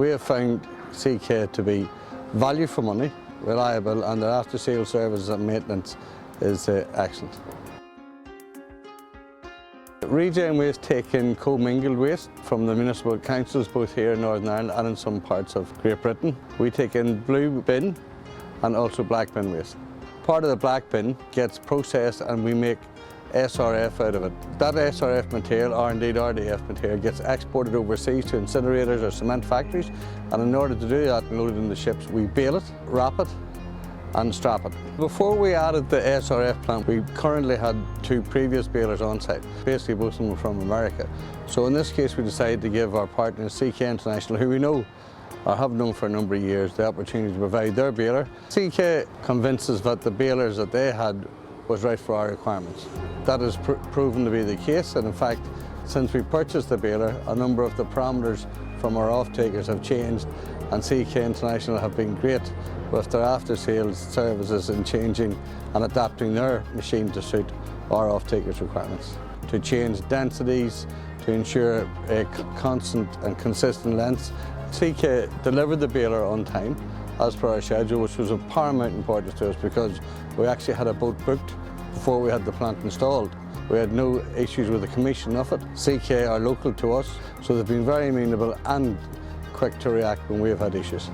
We have found CK to be value for money, reliable, and their after-sales services and maintenance is excellent. Regen waste take in co-mingled waste from the municipal councils both here in Northern Ireland and in some parts of Great Britain. We take in blue bin and also black bin waste. Part of the black bin gets processed and we make SRF out of it. That SRF material, or indeed RDF material, gets exported overseas to incinerators or cement factories, and in order to do that and load it in the ships, we bale it, wrap it and strap it. Before we added the SRF plant, we currently had 2 previous balers on site. Basically both of them were from America. So in this case we decided to give our partners CK International, who we know or have known for a number of years, the opportunity to provide their baler. CK convinces that the balers that they had was right for our requirements. That has proven to be the case, and in fact, since we purchased the baler, a number of the parameters from our off-takers have changed, and CK International have been great with their after-sales services in changing and adapting their machine to suit our off-takers' requirements. To change densities, to ensure a constant and consistent lengths. CK delivered the baler on time, as per our schedule, which was of paramount importance to us because we actually had a boat booked before we had the plant installed. We had no issues with the commission of it. CK are local to us, so they've been very amenable and quick to react when we have had issues.